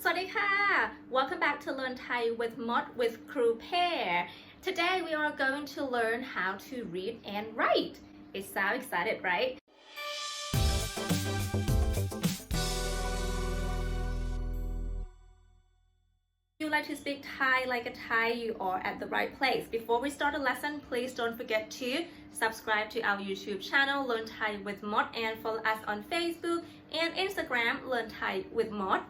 สวัสดีค่ะ Welcome back to Learn Thai with Mod with Crew Pair. Today we are going to learn how to read and write. It sounds excited, right? If you like to speak Thai like a Thai, you are at the right place. Before we start the lesson, please don't forget to subscribe to our YouTube channel Learn Thai with Mod and follow us on Facebook and Instagram Learn Thai with Mod.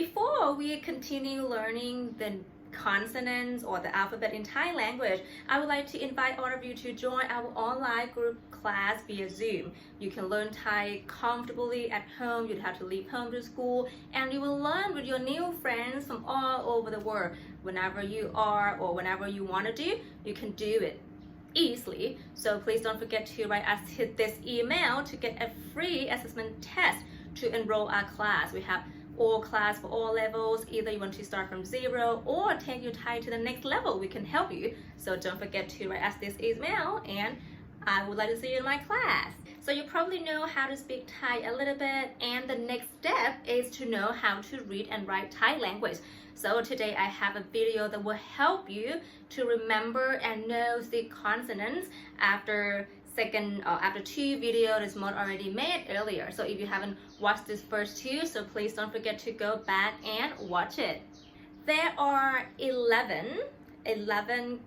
Before we continue learning the consonants or the alphabet in Thai language, I would like to invite all of you to join our online group class via Zoom. You can learn Thai comfortably at home, you don't have to leave home to school, and you will learn with your new friends from all over the world. Whenever you are or whenever you want to do, you can do it easily. So please don't forget to write us this email to get a free assessment test to enroll our class. We have all class for all levels. Either you want to start from zero or take your Thai to the next level, we can help you. So don't forget to write us this email and I would like to see you in my class. So you probably know how to speak Thai a little bit, and the next step is to know how to read and write Thai language. So today I have a video that will help you to remember and know the consonants after two videos this Mod already made earlier. So if you haven't watched this first two, so please don't forget to go back and watch it. There are 11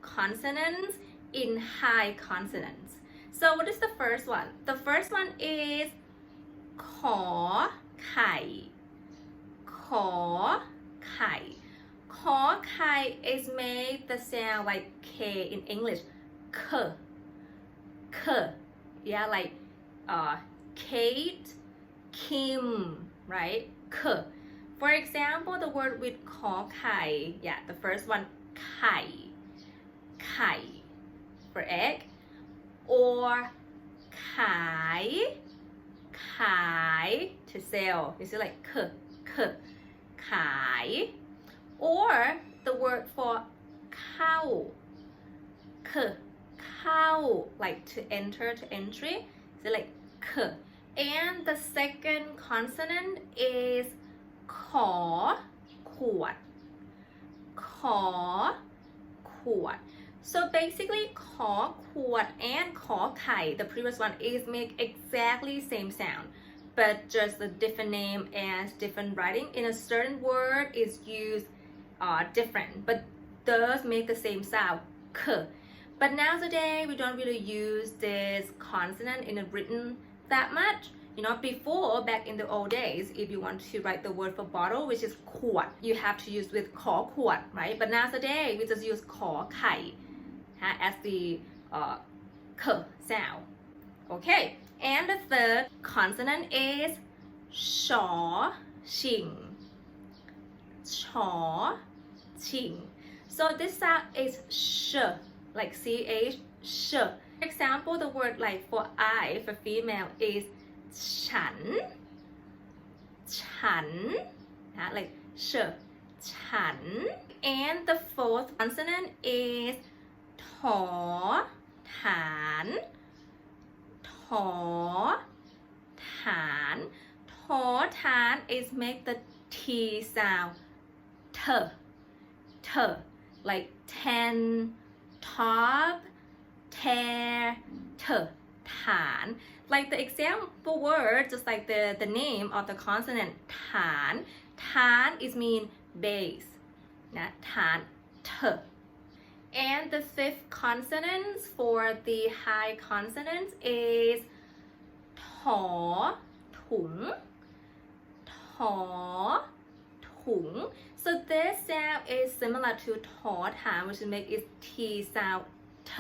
consonants in high consonants. So what is the first one? The first one is ขอไข่ขอไข่ขอไข่ is made the sound like K in English. K. Yeah, like Kate, Kim, right? K. For example, the word with ขอไข่ yeah, the first one ไข่ไข่ for egg, or ขายขาย to sell. You see, like ขาย or the word for เข้า เข้า like to enter, to entry. So like ข and the second consonant is ขอขวดขอขวด. So basically ขอขวด and ขอไข่ the previous one is make exactly same sound, but just a different name and different writing. In a certain word is used different, but does make the same sound. K. But nowadays we don't really use this consonant in a written that much. You know, before, back in the old days, if you want to write the word for bottle, which is ขวด, you have to use with ขอขวด, right? But nowadays we just use ขอไข่ as the k sound. Okay, and the third consonant is ชอชิงชอชิง. So this sound is sh, like ch, sh. For example, the word like for I, for female, is ฉันฉัน like sh, ฉัน. And the fourth consonant is ถอฐานถอฐานถอฐาน is make the T sound t, like 10, top, tear, t, ฐาน. Like the example word, just like the name of the consonant ฐาน ฐาน is mean base นะ ฐาน t. And the fifth consonant for the high consonants is ถอถุงถอถุง. So this sound is similar to ถอฐาน, which make its T sound t.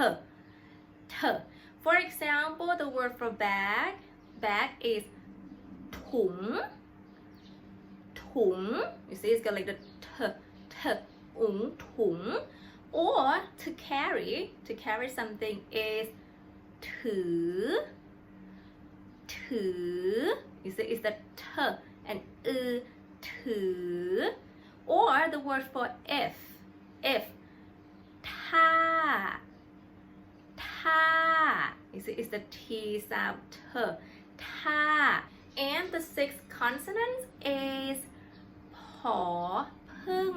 For example, the word for bag is ถุงถุง. You see, it's got like the t, ถุง. Or to carry something is ถือ You see, it's the t and ถือ. Or the word for if ท่า You see, it's the T sound, t, ท่า. And the sixth consonant is พ อพึ่ง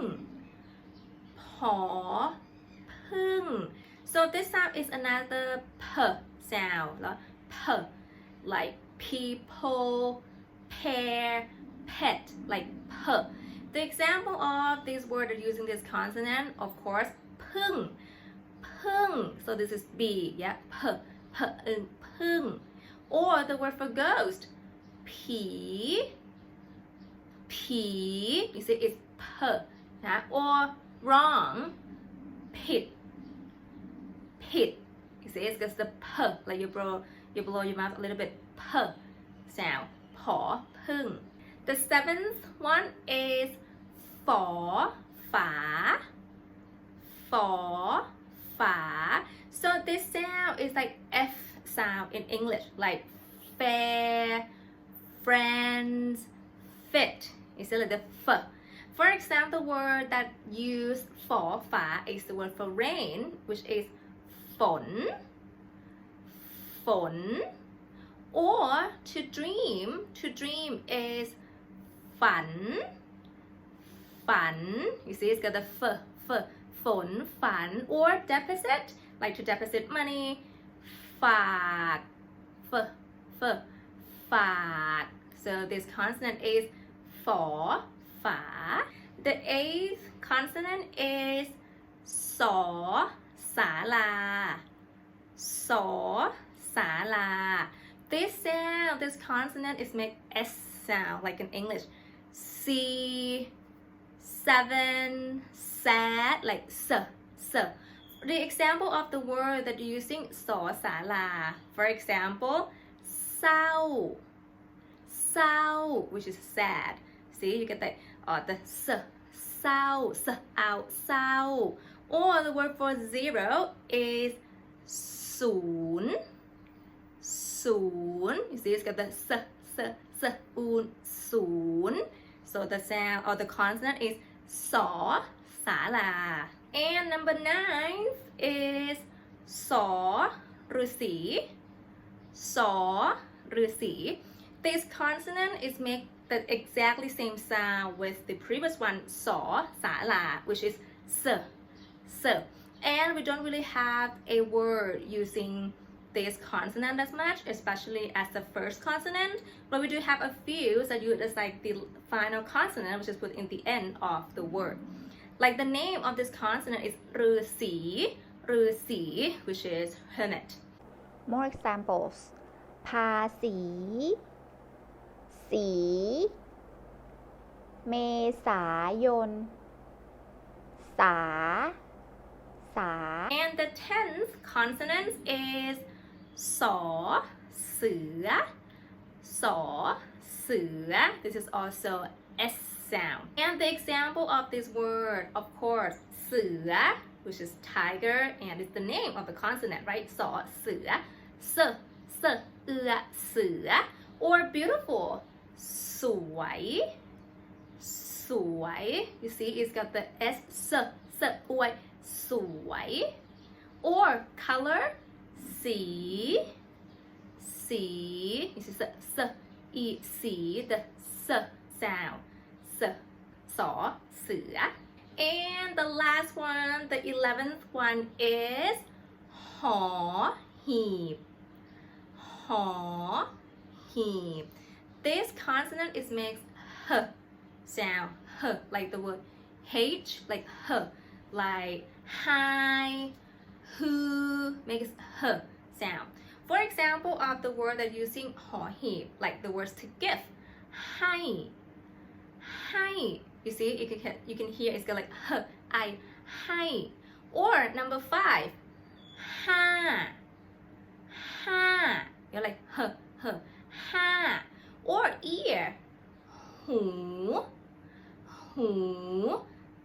ผอพึ่ง so this sound is another p sound แล้ว p like people pair pet like p the example of this word are using this consonant of course พึ่งพึ่ง so this is b yeah pพึ่ง or the word for ghost ผีyou see it's p นะ or wrong ผิด you see it's just the p like you blow your mouth a little bit p sound ผอพึ่ง the seventh one is ฝอฝา so this sound is like F sound in English like fair friends fit is like the f for example the word that use ฝอฝา is the word for rain which is ฝน or to dream is ฝัน you see it's got the f ฝนฝัน or deposit like to deposit money ฝากฝาก so this consonant is ฝอฝา the eighth consonant is สอศาลา this sound this consonant is make S sound like in English C 7 sad like s the example of the word that you're using สอศาลา for example เศร้า which is sad see you get the s เศร้า out เศร้า or the word for zero is ศูนย์ you see it's got the s ศูนย์ so the sound or the consonant is สอศาลา and number 9 is สอฤาษี this consonant is make the exactly same sound with the previous one สอศาลา which is s and we don't really have a word using this consonant as much, especially as the first consonant, but we do have a few that use as like the final consonant, which is put in the end of the word. Like the name of this consonant is ฤาษี which is hermit. More examples ภาษีสีเมษายนสา and the 10th consonant is สอเสือ this is also S sound and the example of this word of course เสือ which is tiger and it's the name of the consonant right สอเสือเสือ or beautiful สวย you see it's got the S อวยสวย or color สี you seeสี the s sound สอเสือ and the last one the 11th one is หอหีบ this consonant is makes h sound like the word h like h like high who makes h sound for example of the word that using หอหีบ like the words to give ให้ you see you can hear it's got like h I ให้ or number 5 ห้า you're like h ห้า or ear หู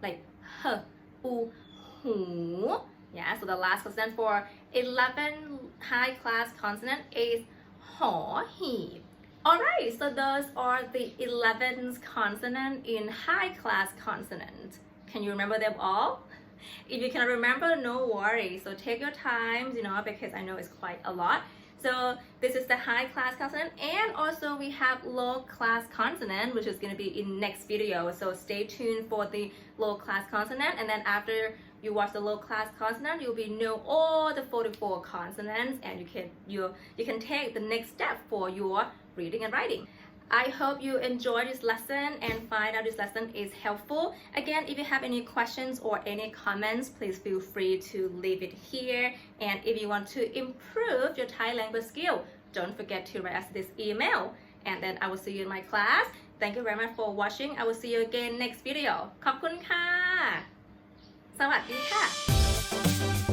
like h หู yeah so the last consonant for 11 high class consonant is หอหีบ alright so those are the 11 consonant in high class consonant can you remember them all if you cannot remember no worry so take your time because I know it's quite a lot So this is the high class consonant, and also we have low class consonant, which is going to be in next video. So stay tuned for the low class consonant, and then after you watch the low class consonant, you'll be know all the 44 consonants, and you can take the next step for your reading and writing. I hope you enjoy this lesson and find out this lesson is helpful. Again, if you have any questions or any comments, please feel free to leave it here. And if you want to improve your Thai language skill, don't forget to write us this email. And then I will see you in my class. Thank you very much for watching. I will see you again next video. ขอบคุณค่ะ สวัสดีค่ะ